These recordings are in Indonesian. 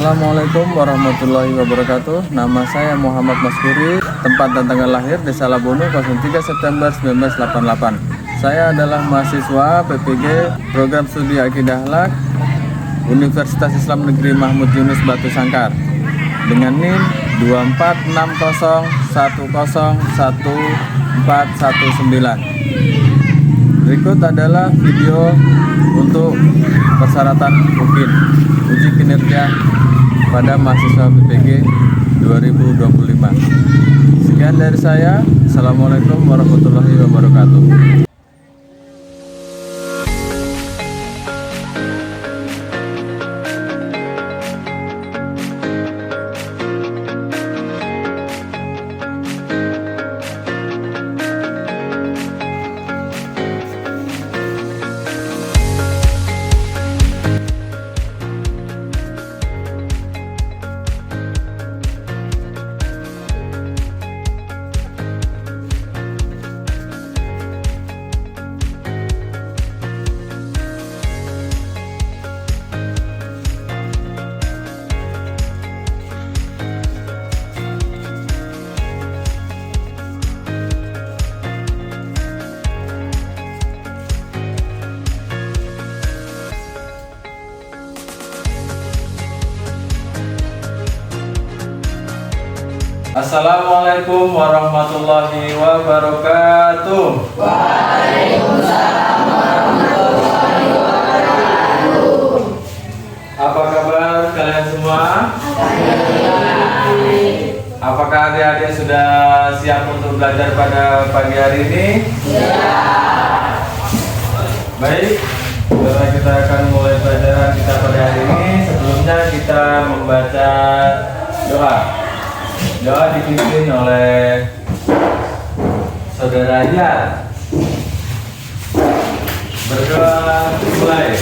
Assalamualaikum warahmatullahi wabarakatuh. Nama saya Muhammad Maskuri. Tempat dan tanggal lahir Desa Labunu 03 September 1988. Saya adalah mahasiswa PPG Program Studi Akidah Akhlak Universitas Islam Negeri Mahmud Yunus Batu Sangkar dengan NIM 24601011419. Berikut adalah video untuk persyaratan UKIN uji kinerja pada mahasiswa PPG 2025. Sekian dari saya. Assalamualaikum warahmatullahi wabarakatuh. Assalamualaikum warahmatullahi wabarakatuh. Waalaikumsalam warahmatullahi wabarakatuh. Apa kabar kalian semua? Apakah adik-adik sudah siap untuk belajar pada pagi hari ini? Ya. Baik, setelah kita akan mulai pelajaran kita pada hari ini, sebelumnya kita membaca doa. Doa dipimpin oleh Saudara Yan. Berdoa mulai.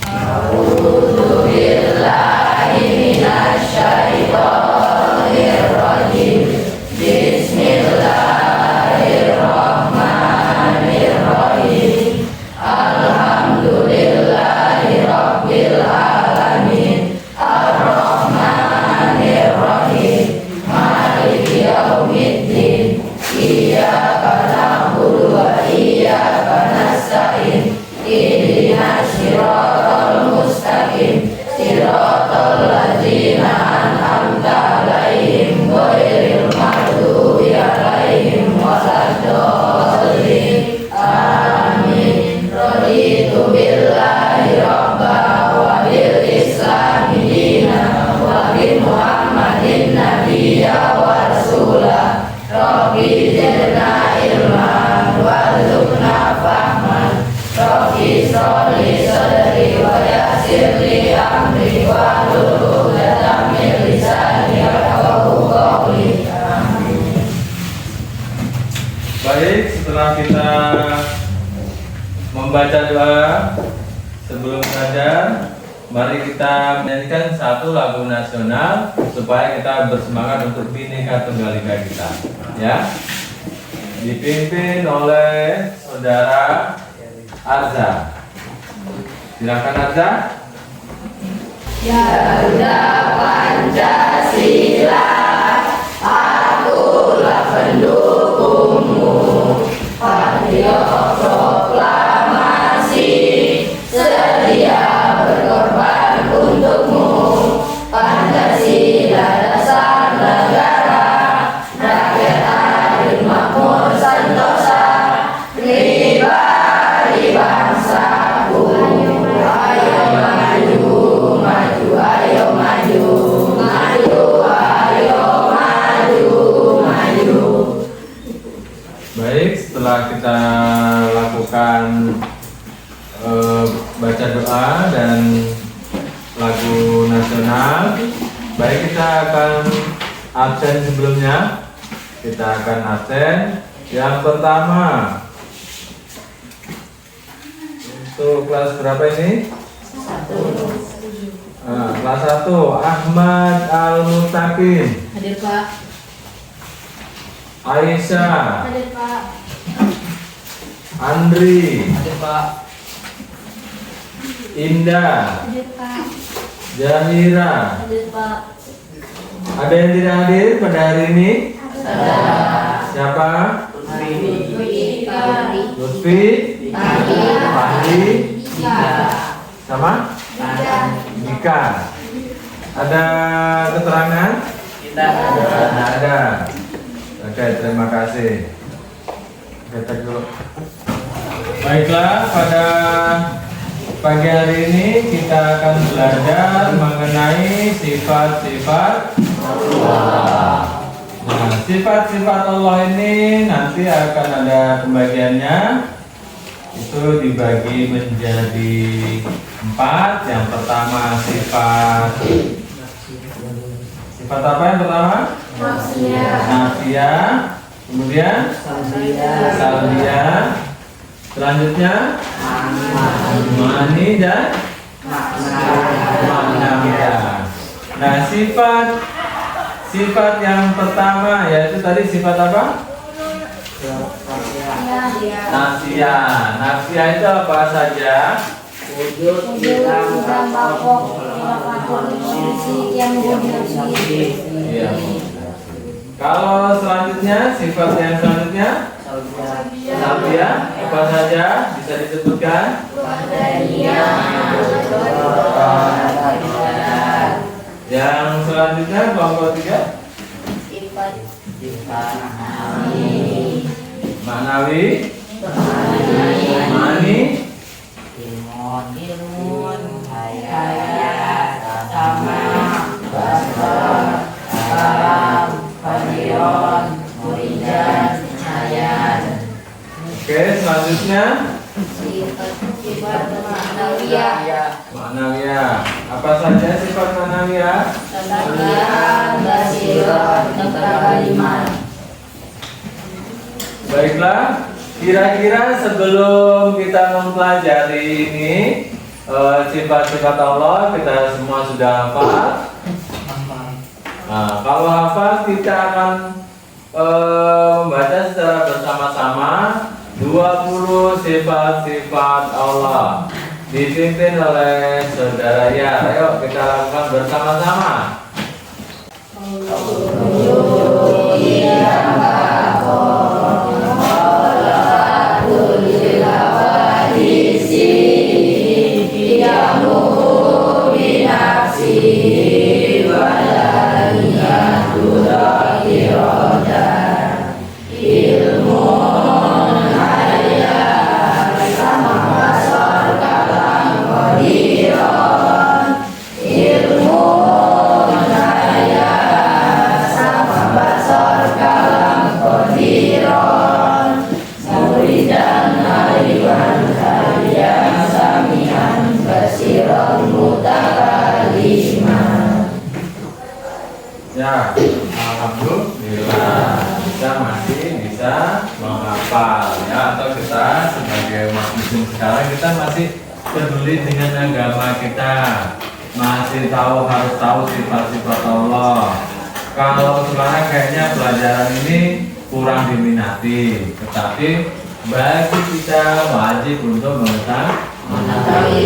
A'udzubillahi minasyaitonirrajim. Bismillahirrahmanirrahim. Alhamdulillahi rabbil alamin. Ar-Rahmanirrahim. Maliki yaumiddin. Iyyaka na'budu wa iyyaka nasta'in. Ihdinas siratal mustaqim. Siratal ladzina an'amta 'alaihim ghairil maghdubi 'alaihim waladdallin. Amin. Raditu billahi rabba wa bil islami dina wa bi Muhammadin nabiyya wa rasula. Rabbi zidna ilman warzuqna fahman. Rabbi sholli sadri wa yassir li amri wahlul 'uqdatam min lisani yafqahu qawli. Amin. Baik, setelah kita membaca doa sebelum belajar, mari kita menyanyikan satu lagu nasional supaya kita bersemangat untuk Bhinneka Tunggal Ika kita, ya. Dipimpin oleh Saudara Arza. Silakan Arza. Garuda Pancasila, akulah pendukungmu. Patriot proklamasi, sedia berkorban untukmu. Pancasila dasar negara, rakyat adil makmur sentosa. Pribadi bangsaku, ayo maju, maju, ayo maju, maju, ayo maju, maju. Baik, setelah kita lakukan baca doa dan lagu nasional, baik kita akan absen sebelumnya. Kita akan absen. Yang pertama, untuk kelas berapa ini? Kelas 1, Ahmad Al-Mustaqim. Hadir Pak. Aisyah. Hadir Pak. Andri. Hadir Pak. Indah. Hadir Pak. Jahira. Hadir Pak. Ada yang tidak hadir pada hari ini? Siapa? Lutfi, Fahri, sama? Mika. Ada keterangan? Tidak ada. Oke, terima kasih. Kita dulu. Baiklah, pada pagi hari ini kita akan belajar mengenai sifat-sifat Allah. Nah, sifat-sifat Allah ini nanti akan ada pembagiannya. Itu dibagi menjadi 4. Yang pertama sifat apa yang pertama? Nafsiyah. Kemudian salbiyah. Selanjutnya ma'ani dan ma'nawiyah. Nah, sifat yang pertama yaitu tadi sifat apa? Nafsiyah. Nafsiyah itu apa saja? Wujud, hilang, pokok, kondisi yang menggunakan. Iya. Kalau selanjutnya sifat yang selanjutnya salbiyah apa saja bisa disebutkan? Yang selanjutnya kelompok 3 Ma'nawi, ma'ani, Oke, selanjutnya Sifat ma'nawiyah. ma'nawiyah. Apa saja sifat ma'nawiyah? Baiklah, kira-kira sebelum kita mempelajari ini sifat-sifat Allah, kita semua sudah hafal. Nah, kalau hafal kita akan membaca secara bersama-sama 20 sifat-sifat Allah dipimpin oleh saudara ya. Ayo kita lakukan bersama-sama. Ya, alhamdulillah kita masih bisa menghafal ya, atau kita sebagai umat muslim sekarang kita masih peduli dengan agama kita, masih harus tahu sifat-sifat Allah. Kalau sekarang kayaknya pelajaran ini kurang diminati, tetapi bagi kita wajib untuk mengetahui.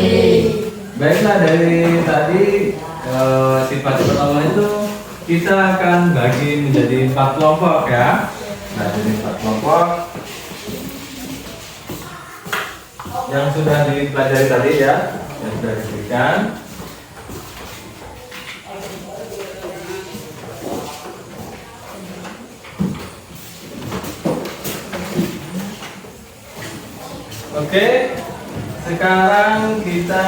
Baiklah, dari tadi sifat-sifat Allah itu kita akan bagi menjadi 4 kelompok ya. Nah, jadi 4 kelompok yang sudah dipelajari tadi ya, yang sudah diberikan. Oke, sekarang kita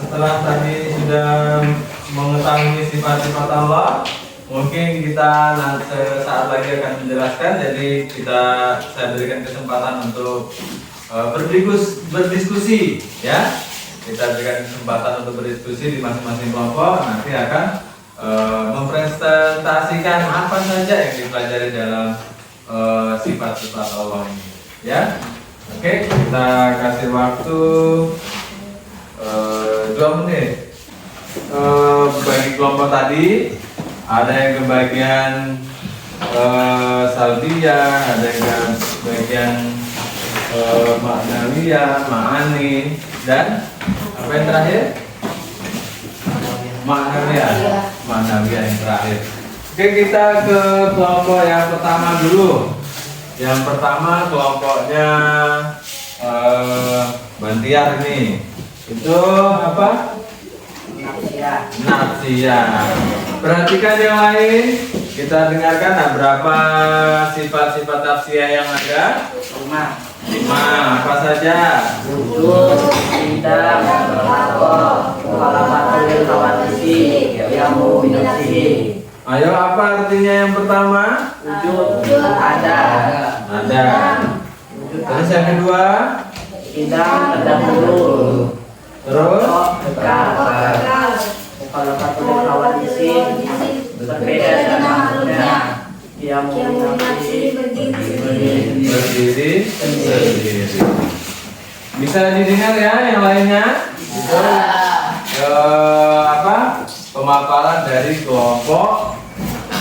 setelah tadi sudah mengetahui sifat-sifat Allah, mungkin kita saat lagi akan menjelaskan. Jadi saya berikan kesempatan untuk berdiskusi ya. Kita berikan kesempatan untuk berdiskusi di masing-masing kelompok. Nanti akan mempresentasikan apa saja yang dipelajari dalam sifat-sifat Allah ini ya. Oke, kita kasih waktu 2 menit. Bagi kelompok tadi ada yang kebagian salbiyah, ada yang kebagian ma'nawiyah, ma'ani dan Apa yang terakhir? Ma'nawiyah. Ma'nawiyah yang terakhir. Oke, kita ke kelompok yang pertama dulu. Yang pertama kelompoknya Bantiar ini. Itu apa? Nafsiyah. Perhatikan yang lain. Kita dengarkan berapa sifat-sifat nafsiyah yang ada? 5. Apa saja? Wujud, tidak, berlaku, walafatul khawarisi, yamu binafsihi. Ayo, apa artinya yang pertama? Wujud, ada. Ada. Terus yang kedua? Tidak, terdahulu. Terus? Kekal. Walafatul khawarisi, berbeda dengan makhluknya. Yamu binafsihi, Berdiri sendiri. Bisa didengar ya yang lainnya? Apa? Pemaparan dari kelompok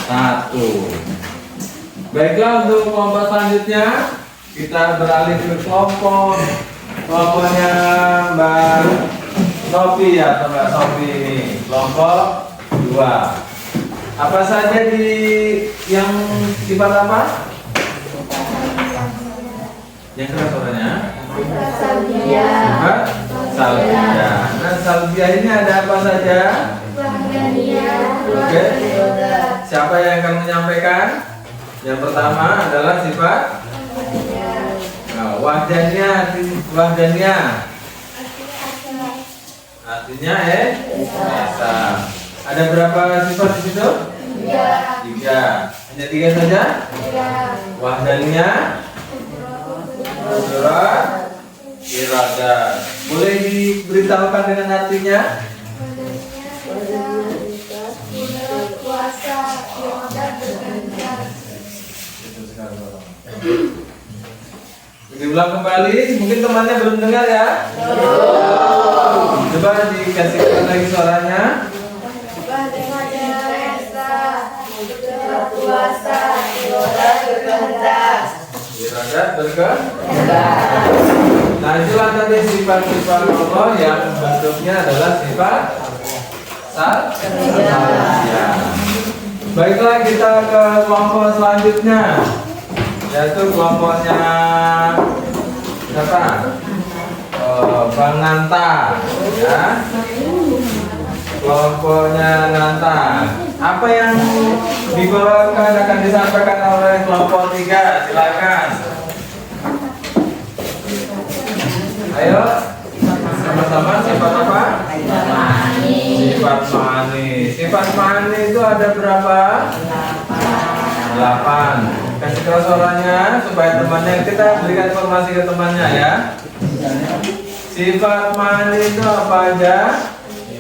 1. Baiklah, untuk kelompok selanjutnya kita beralih ke kelompoknya Mbak Sofi atau Mbak Sofi ini. Kelompok 2. Apa saja yang sifat apa? Yang keras suaranya? Sifat salbiyah. Nah, salbiyah ini ada apa saja? Oke. Siapa yang akan menyampaikan? Yang pertama adalah sifat wahdaniyah. Artinya esa. Ada berapa sifat di situ? 3. Hanya 3 saja? Wahdaniyah, surat, iradah. Boleh diberitahukan dengan artinya? Diulang kembali, mungkin temannya belum dengar ya? Coba dikasihkan lagi suaranya. Iradat berkehendak. Nah, itulah tadi sifat-sifat Allah yang bentuknya adalah sifat salbiyah. Baiklah, kita ke kelompok selanjutnya, yaitu kelompoknya siapa? Bang Nanta, ya. Kelompoknya Nanta. Apa yang dibawakan akan disampaikan oleh kelompok 3? Silakan. Ayo, sama-sama. Sifat apa? Sifat ma'ani. Sifat ma'ani itu ada berapa? 8. Kasih keras suaranya supaya temannya, kita berikan informasi ke temannya ya. Sifat ma'ani itu apa aja?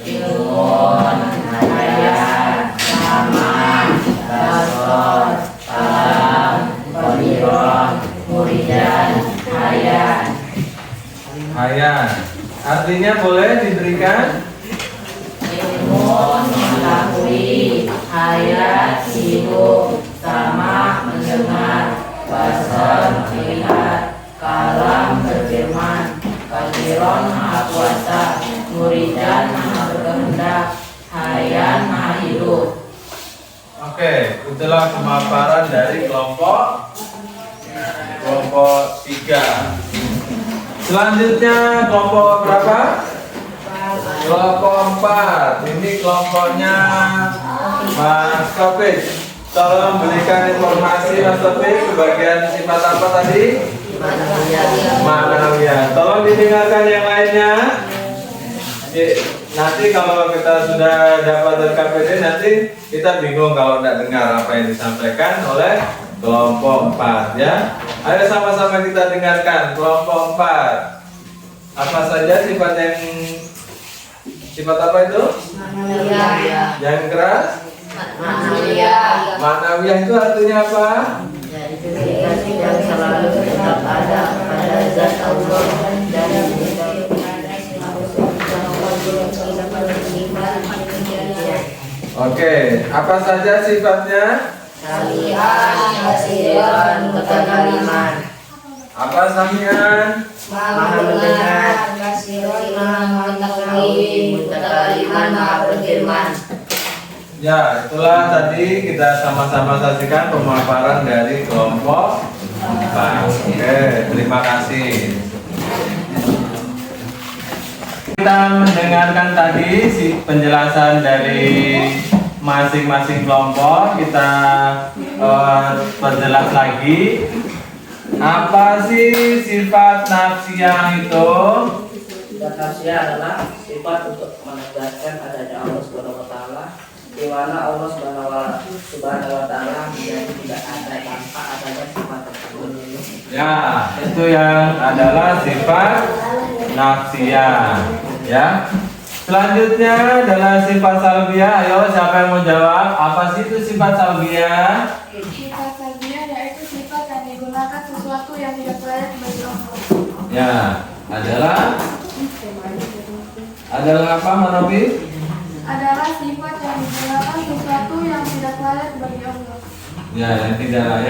Ilmun, hayat, aman, tasor, salam, qadiron, muridan, hayat. Hayat. Artinya boleh diberikan? Ilmun, mengetahui, hayat, hidup, sama, mendengar, basar, melihat, kalam, berfirman, qadiron, maha kuasa, muridan, maha berkehendak, hayat, maha hidup. Oke, itulah pemaparan dari kelompok 3. Selanjutnya kelompok berapa? Kelompok 4. Ini kelompoknya Mas Taufik. Tolong berikan informasi Mas Taufik kebagian sifat apa tadi? Ma'nawiyah. Tolong didengarkan yang lainnya. Nanti kalau kita sudah dapat RKPD, nanti kita bingung kalau tidak dengar apa yang disampaikan oleh kelompok 4 ya. Ayo sama-sama kita dengarkan kelompok 4. Apa saja sifat apa itu? Yang keras? Ma'nawiyah itu artinya apa? Dedikasi yang selalu tetap ada pada zat Allah dan Oke, apa saja sifatnya? Salihan, kasihan, keterkaliman. Apa samian? Maha mendengar, basiran, mutakaliman, maha berfirman. Ya, itulah tadi kita sama-sama saksikan pemaparan dari kelompok 4. Oke, terima kasih. Kita mendengarkan tadi penjelasan dari masing-masing kelompok. Kita perjelas lagi. Apa sih sifat nafsiyah itu? Sifat nafsiyah adalah sifat untuk menegaskan adanya Allah Subhanahu wa taala, di mana Allah Subhanahu wa taala menjadi tidak ada tanpa adanya sifat tersebut. Ya, itu yang adalah sifat nafsiyah. Ya. Selanjutnya adalah sifat salbiyah. Ayo, siapa yang mau jawab? Apa sih itu sifat salbiyah? Sifat salbiyah yaitu sifat yang digunakan sesuatu yang tidak layak bagi Allah. Ya, adalah apa, Manobi? Adalah sifat yang digunakan sesuatu yang tidak layak bagi Allah. Ya, yang tidak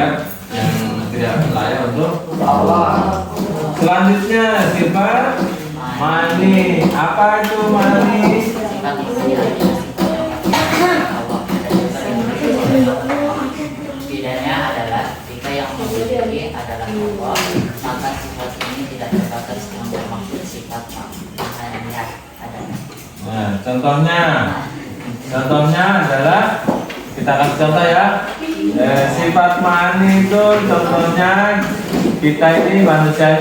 layak untuk Allah. Selanjutnya sifat mani. Apa itu mani? Sifat ini adalah sifat yang Allah bedanya adalah jika yang memiliki adalah Allah, maka sifat ini tidak terbatas yang bermaksud sifat mahaniyah adanya. Nah, contohnya adalah kita kasih contoh ya. Sifat mani itu contohnya kita ini manusia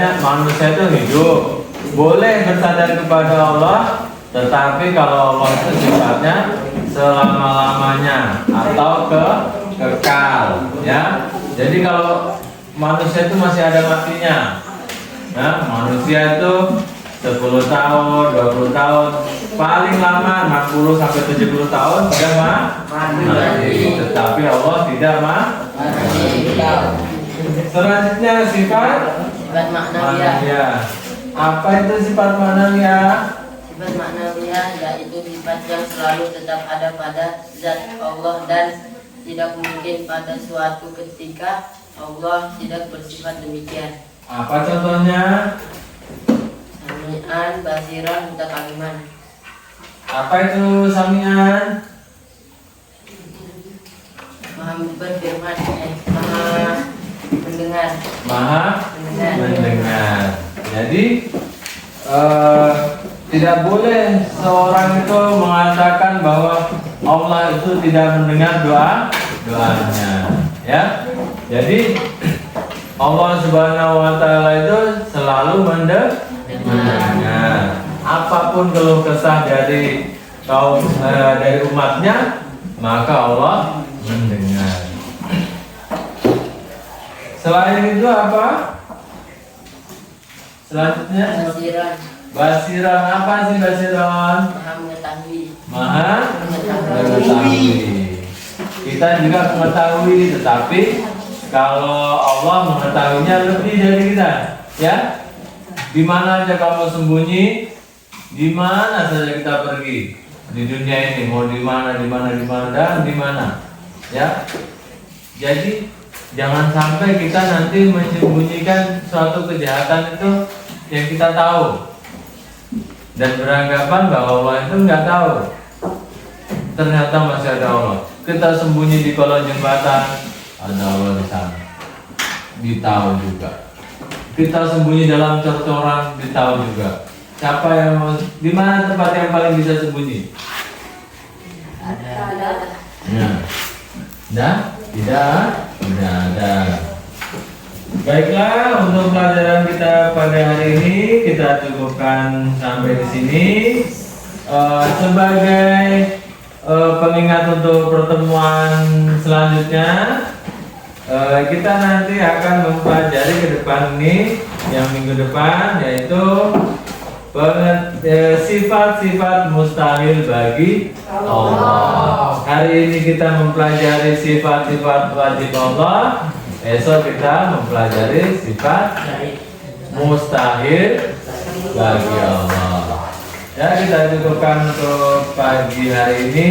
itu hidup, boleh bersandar kepada Allah, tetapi kalau Allah itu sifatnya selama-lamanya atau kekal, ya. Jadi kalau manusia itu masih ada matinya. Nah, manusia itu 10 tahun, 20 tahun, paling lama 60 sampai 70 tahun sudah mati. Tetapi Allah tidak mati. Selanjutnya sifat maknawiyah. Apa itu sifat maknawiyah? Sifat maknawiyah yaitu sifat yang selalu tetap ada pada zat Allah dan tidak mungkin pada suatu ketika Allah tidak bersifat demikian. Apa contohnya? Sami'an, basiran, mutakaliman. Apa itu sami'an? Maha berfirman, maha mendengar. Maha mendengar. Jadi tidak boleh seorang itu mengatakan bahwa Allah itu tidak mendengar doanya, ya. Jadi Allah Subhanahu wa taala itu selalu mendengar. Apapun keluh kesah dari dari umatnya, maka Allah mendengar. Selain itu apa? Selanjutnya basiran. Apa sih basiran? Maha mengetahui. Maha mengetahui. Kita juga mengetahui, tetapi kalau Allah mengetahuinya lebih dari kita, ya. Di mana aja kamu sembunyi, di mana saja kita pergi di dunia ini, mau di mana dan di mana, ya. Jadi jangan sampai kita nanti menyembunyikan suatu kejahatan itu yang kita tahu dan beranggapan bahwa Allah itu nggak tahu. Ternyata masih ada Allah. Kita sembunyi di kolong jembatan, ada Allah di sana, ditahu juga. Kita sembunyi dalam cor-coran, ditahu juga. Siapa yang di mana tempat yang paling bisa sembunyi? Ada. Ya. Tidak ada. Baiklah, untuk pelajaran kita pada hari ini kita cukupkan sampai di sini. Sebagai pengingat untuk pertemuan selanjutnya, kita nanti akan mempelajari ke depan ini, yang minggu depan, yaitu sifat-sifat mustahil bagi Allah. Hari ini kita mempelajari sifat-sifat wajib Allah. Esok kita mempelajari sifat mustahil bagi Allah. Ya, kita cukupkan untuk pagi hari ini.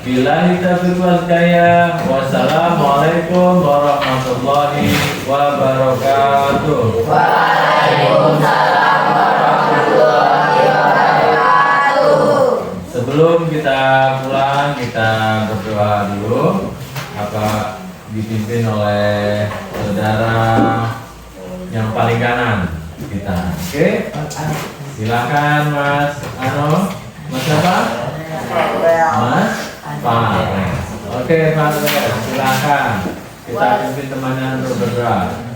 Billahi taufiq wal hidayah. Wassalamualaikum warahmatullahi wabarakatuh. Waalaikumsalam warahmatullahi wabarakatuh. Sebelum kita pulang, kita berdoa dulu. Apa dipimpin oleh saudara yang paling kanan kita. Oke? Silakan Mas Mas apa? Mas Pak. Oke, Pak. Silakan. Kita pimpin temannya untuk berdoa.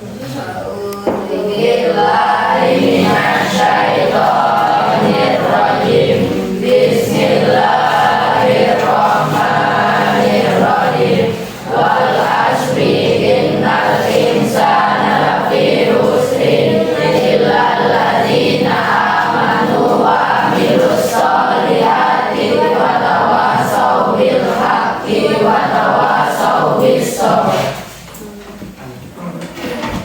Bismillahirrahmanirrahim. Bismillahirrahmanirrahim. Wal asri innal insana lafi khusrin illa alladzina amanu wa amilus solihati wa tawassaw bil haqqi wa tawassaw bis sabr.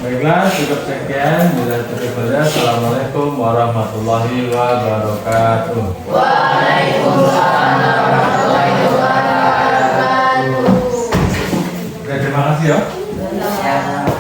Baiklah, cukup sekian. Bila terima. Assalamualaikum warahmatullahi wabarakatuh. Waalaikumsalam warahmatullahi wabarakatuh. Oke, terima kasih ya. Ya.